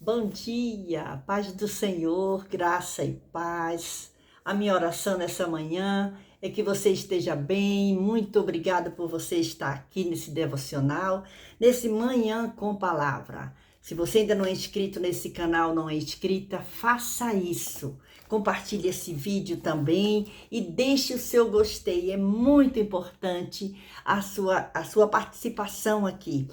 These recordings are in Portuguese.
Bom dia, paz do Senhor, graça e paz. A minha oração nessa manhã é que você esteja bem. Muito obrigada por você estar aqui nesse devocional, nesse Manhã com Palavra. Se você ainda não é inscrito nesse canal, não é inscrita, faça isso. Compartilhe esse vídeo também e deixe o seu gostei. É muito importante a sua participação aqui.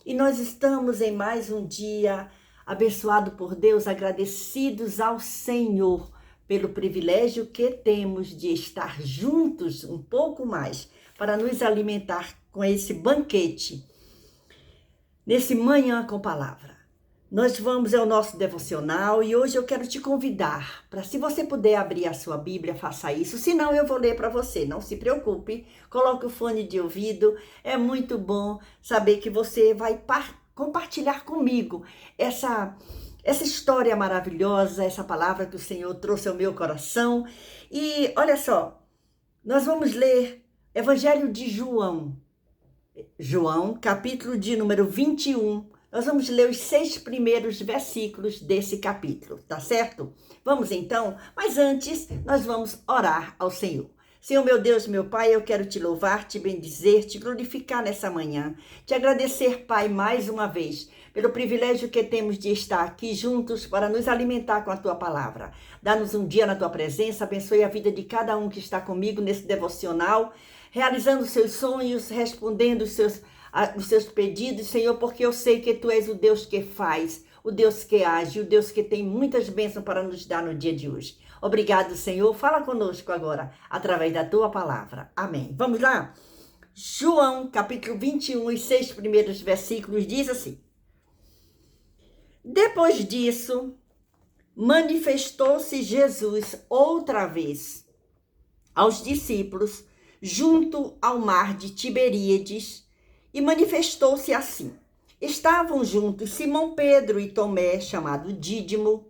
E nós estamos em mais um dia abençoado por Deus, agradecidos ao Senhor pelo privilégio que temos de estar juntos um pouco mais para nos alimentar com esse banquete, nesse Manhã com Palavra. Nós vamos ao nosso devocional e hoje eu quero te convidar para, se você puder abrir a sua Bíblia, faça isso. Se não, eu vou ler para você. Não se preocupe, coloque o fone de ouvido. É muito bom saber que você vai compartilhar comigo essa história maravilhosa, essa palavra que o Senhor trouxe ao meu coração. E olha só, nós vamos ler Evangelho de João, capítulo de número 21. Nós vamos ler os 6 primeiros versículos desse capítulo, tá certo? Vamos então, mas antes nós vamos orar ao Senhor. Senhor, meu Deus, meu Pai, eu quero te louvar, te bendizer, te glorificar nessa manhã, te agradecer, Pai, mais uma vez, pelo privilégio que temos de estar aqui juntos para nos alimentar com a Tua palavra. Dá-nos um dia na Tua presença, abençoe a vida de cada um que está comigo nesse devocional, realizando os seus sonhos, respondendo os seus pedidos, Senhor, porque eu sei que Tu és o Deus que faz, o Deus que age, o Deus que tem muitas bênçãos para nos dar no dia de hoje. Obrigado, Senhor. Fala conosco agora, através da Tua palavra. Amém. Vamos lá? João, capítulo 21, os 6 primeiros versículos, diz assim: Depois disso, manifestou-se Jesus outra vez aos discípulos junto ao mar de Tiberíades e manifestou-se assim. Estavam juntos Simão Pedro e Tomé, chamado Dídimo,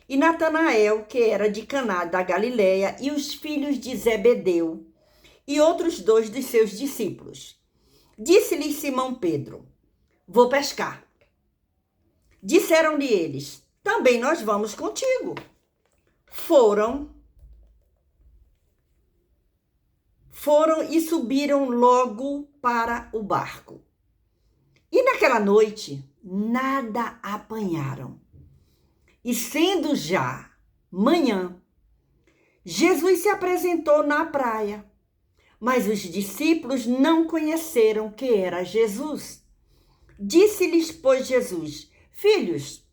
e Natanael, que era de Caná da Galileia, e os filhos de Zebedeu, e outros 2 dos seus discípulos. Disse-lhe Simão Pedro: Vou pescar. Disseram-lhe eles: Também nós vamos contigo. Foram e subiram logo para o barco. E naquela noite nada apanharam. E sendo já manhã, Jesus se apresentou na praia, mas os discípulos não conheceram que era Jesus. Disse-lhes, pois, Jesus: Filhos,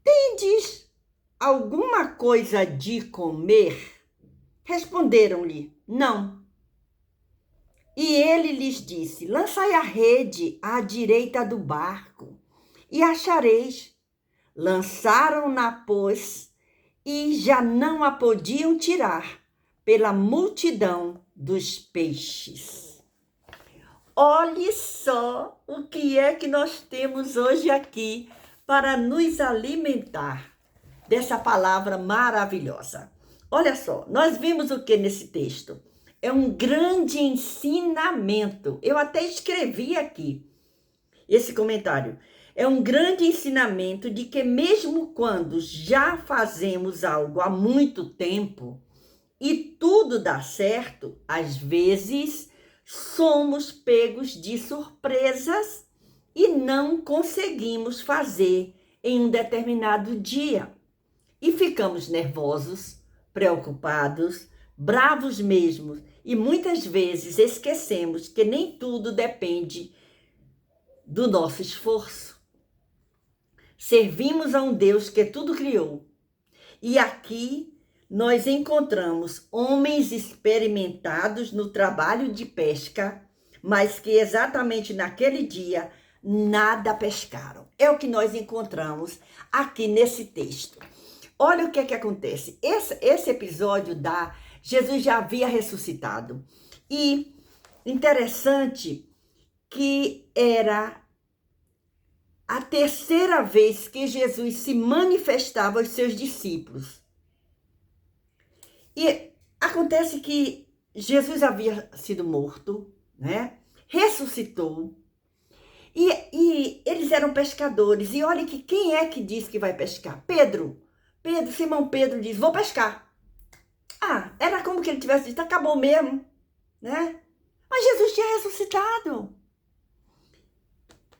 tendes alguma coisa de comer? Responderam-lhe: Não. E ele lhes disse: Lançai a rede à direita do barco, e achareis. Lançaram-na, pois, e já não a podiam tirar, pela multidão dos peixes. Olhe só o que é que nós temos hoje aqui para nos alimentar dessa palavra maravilhosa. Olha só, nós vimos o que nesse texto? É um grande ensinamento. Eu até escrevi aqui esse comentário. É um grande ensinamento de que mesmo quando já fazemos algo há muito tempo e tudo dá certo, às vezes somos pegos de surpresas e não conseguimos fazer em um determinado dia. E ficamos nervosos, preocupados, bravos mesmo, e muitas vezes esquecemos que nem tudo depende do nosso esforço. Servimos a um Deus que tudo criou. E aqui nós encontramos homens experimentados no trabalho de pesca, mas que exatamente naquele dia nada pescaram. É o que nós encontramos aqui nesse texto. Olha o que é que acontece. Esse episódio Jesus já havia ressuscitado. E interessante que era a terceira vez que Jesus se manifestava aos seus discípulos. E acontece que Jesus havia sido morto, né? Ressuscitou. E eles eram pescadores. E olha que quem é que diz que vai pescar? Pedro. Simão Pedro diz, vou pescar. Ah, era como que ele tivesse dito, acabou mesmo, né? Mas Jesus tinha ressuscitado.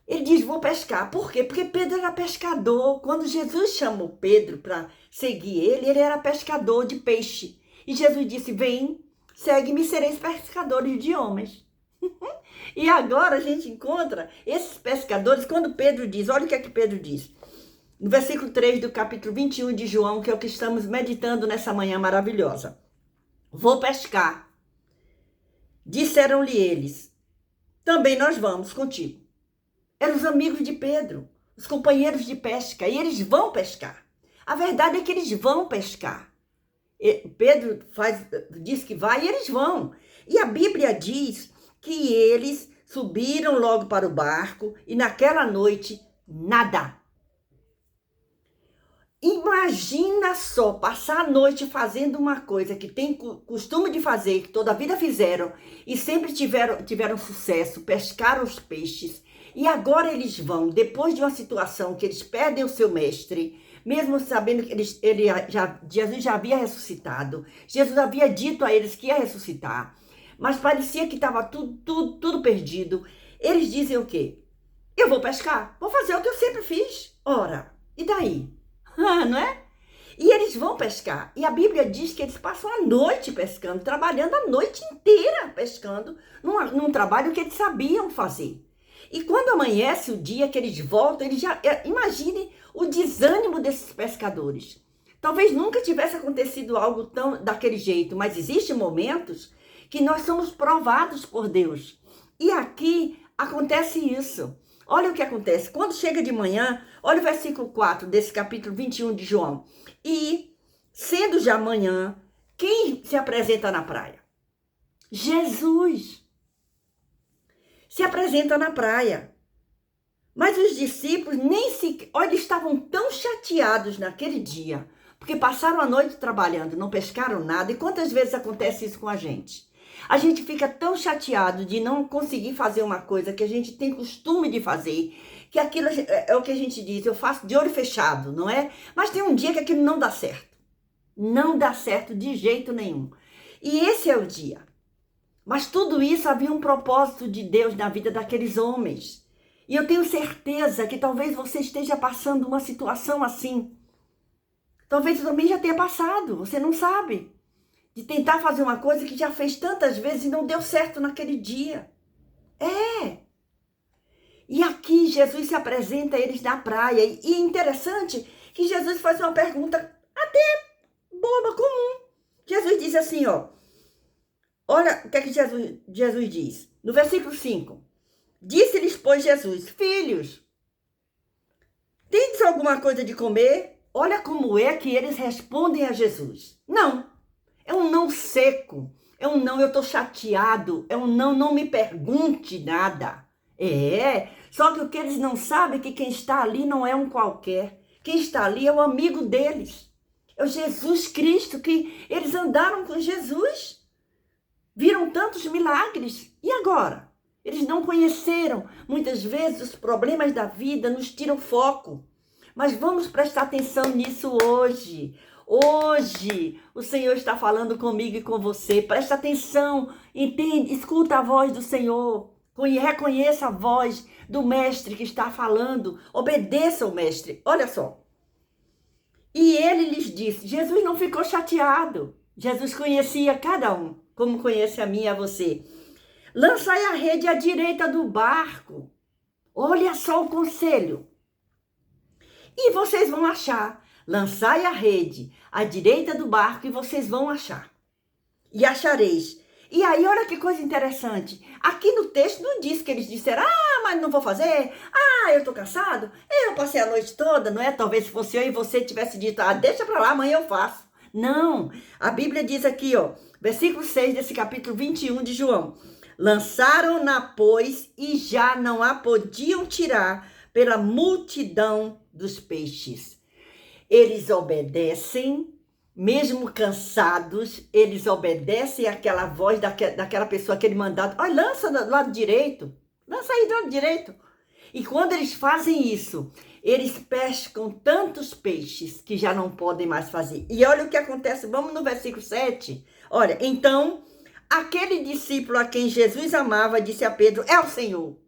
Ele diz, vou pescar. Por quê? Porque Pedro era pescador. Quando Jesus chamou Pedro para seguir ele era pescador de peixe. E Jesus disse, vem, segue-me, sereis pescadores de homens. E agora a gente encontra esses pescadores, quando Pedro diz, olha o que é que Pedro diz. No versículo 3 do capítulo 21 de João, que é o que estamos meditando nessa manhã maravilhosa. Vou pescar. Disseram-lhe eles, também nós vamos contigo. Eram os amigos de Pedro, os companheiros de pesca, e eles vão pescar. A verdade é que eles vão pescar. Pedro diz que vai e eles vão. E a Bíblia diz que eles subiram logo para o barco e naquela noite, nada. Imagina só, passar a noite fazendo uma coisa que tem costume de fazer, que toda a vida fizeram, e sempre tiveram sucesso, pescaram os peixes, e agora eles vão, depois de uma situação que eles perdem o seu mestre, mesmo sabendo que Jesus já havia ressuscitado, Jesus havia dito a eles que ia ressuscitar, mas parecia que estava tudo perdido. Eles dizem o quê? Eu vou pescar, vou fazer o que eu sempre fiz. Ora, e daí? Não é? E eles vão pescar. E a Bíblia diz que eles passam a noite pescando, trabalhando a noite inteira pescando, num trabalho que eles sabiam fazer. E quando amanhece o dia que eles voltam, eles já imaginem o desânimo desses pescadores. Talvez nunca tivesse acontecido algo daquele jeito, mas existem momentos que nós somos provados por Deus. E aqui acontece isso. Olha o que acontece. Quando chega de manhã, olha o versículo 4 desse capítulo 21 de João. E, sendo já manhã, quem se apresenta na praia? Jesus se apresenta na praia. Mas os discípulos olha, eles estavam tão chateados naquele dia, porque passaram a noite trabalhando, não pescaram nada. E quantas vezes acontece isso com a gente? A gente fica tão chateado de não conseguir fazer uma coisa que a gente tem costume de fazer, que aquilo é o que a gente diz, eu faço de olho fechado, não é? Mas tem um dia que aquilo não dá certo. Não dá certo de jeito nenhum. E esse é o dia. Mas tudo isso havia um propósito de Deus na vida daqueles homens. E eu tenho certeza que talvez você esteja passando uma situação assim. Talvez você também já tenha passado, você não sabe. De tentar fazer uma coisa que já fez tantas vezes e não deu certo naquele dia. E aqui Jesus se apresenta a eles na praia. E é interessante que Jesus faz uma pergunta até boba, comum. Jesus diz assim, ó. Olha o que é que Jesus diz. No versículo 5. Disse-lhes, pois, Jesus, filhos, tendes alguma coisa de comer? Olha como é que eles respondem a Jesus. Não. É um não seco. É um não, eu tô chateado. É um não me pergunte nada. Só que o que eles não sabem é que quem está ali não é um qualquer. Quem está ali é o amigo deles. É o Jesus Cristo, que eles andaram com Jesus. Viram tantos milagres. E agora? Eles não conheceram. Muitas vezes os problemas da vida nos tiram foco. Mas vamos prestar atenção nisso hoje. Hoje, o Senhor está falando comigo e com você. Presta atenção, entende, escuta a voz do Senhor. Reconheça a voz do mestre que está falando. Obedeça o mestre. Olha só. E ele lhes disse, Jesus não ficou chateado. Jesus conhecia cada um, como conhece a mim e a você. Lançai a rede à direita do barco. Olha só o conselho. E vocês vão achar. Lançai a rede à direita do barco e vocês vão achar. E achareis. E aí, olha que coisa interessante. Aqui no texto não diz que eles disseram, mas não vou fazer. Eu tô cansado. Eu passei a noite toda, não é? Talvez se fosse eu e você tivesse dito, deixa pra lá, amanhã eu faço. Não. A Bíblia diz aqui, ó, versículo 6 desse capítulo 21 de João. Lançaram-na, pois, e já não a podiam tirar pela multidão dos peixes. Eles obedecem, mesmo cansados, eles obedecem àquela voz daquela pessoa, aquele mandado. Olha, lança do lado direito. Lança aí do lado direito. E quando eles fazem isso, eles pescam tantos peixes que já não podem mais fazer. E olha o que acontece, vamos no versículo 7. Olha, então, aquele discípulo a quem Jesus amava disse a Pedro, é o Senhor.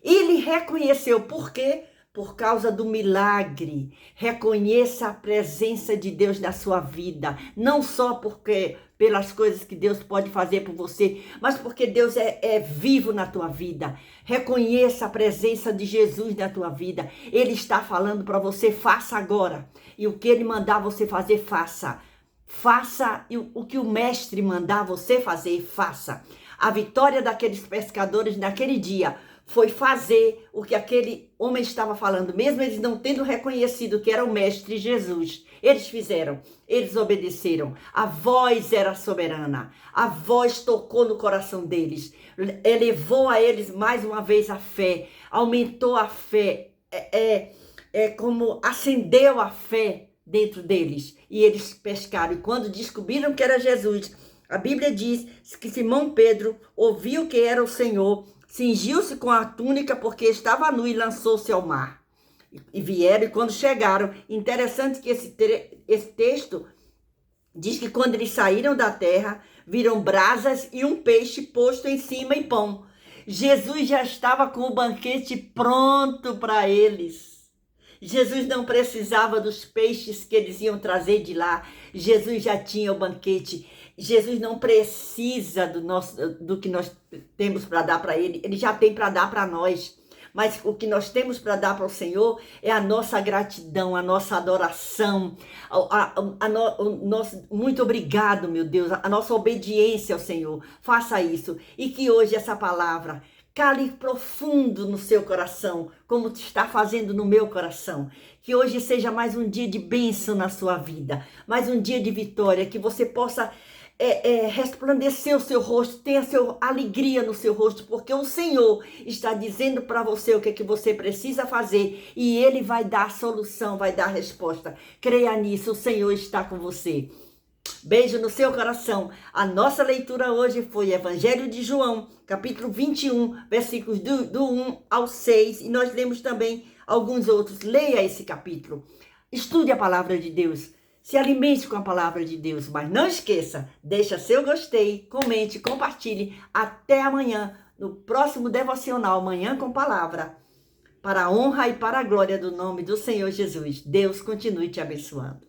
Ele reconheceu, por quê? Por causa do milagre. Reconheça a presença de Deus na sua vida. Não só porque pelas coisas que Deus pode fazer por você, mas porque Deus é vivo na tua vida. Reconheça a presença de Jesus na tua vida. Ele está falando para você, faça agora. E o que ele mandar você fazer, faça. Faça o que o mestre mandar você fazer, faça. A vitória daqueles pescadores naquele dia foi fazer o que aquele homem estava falando, mesmo eles não tendo reconhecido que era o mestre Jesus. Eles fizeram, eles obedeceram. A voz era soberana, a voz tocou no coração deles, elevou a eles mais uma vez a fé, aumentou a fé, como acendeu a fé dentro deles. E eles pescaram, e quando descobriram que era Jesus, a Bíblia diz que Simão Pedro ouviu que era o Senhor, cingiu-se com a túnica porque estava nu e lançou-se ao mar. E vieram, e quando chegaram, interessante que esse texto diz que quando eles saíram da terra, viram brasas e um peixe posto em cima e pão. Jesus já estava com o banquete pronto para eles. Jesus não precisava dos peixes que eles iam trazer de lá. Jesus já tinha o banquete. Jesus não precisa do que nós temos para dar para ele. Ele já tem para dar para nós. Mas o que nós temos para dar para o Senhor é a nossa gratidão, a nossa adoração, muito obrigado, meu Deus, a nossa obediência ao Senhor. Faça isso. E que hoje essa palavra cale profundo no seu coração, como está fazendo no meu coração. Que hoje seja mais um dia de bênção na sua vida, mais um dia de vitória, que você possa resplandecer o seu rosto, tenha alegria no seu rosto, porque o Senhor está dizendo para você o que é que você precisa fazer e Ele vai dar a solução, vai dar a resposta. Creia nisso, o Senhor está com você. Beijo no seu coração. A nossa leitura hoje foi Evangelho de João, capítulo 21, versículos do 1 ao 6. E nós lemos também alguns outros. Leia esse capítulo. Estude a palavra de Deus. Se alimente com a palavra de Deus. Mas não esqueça, deixa seu gostei, comente, compartilhe. Até amanhã, no próximo devocional, Manhã com Palavra. Para a honra e para a glória do nome do Senhor Jesus. Deus continue te abençoando.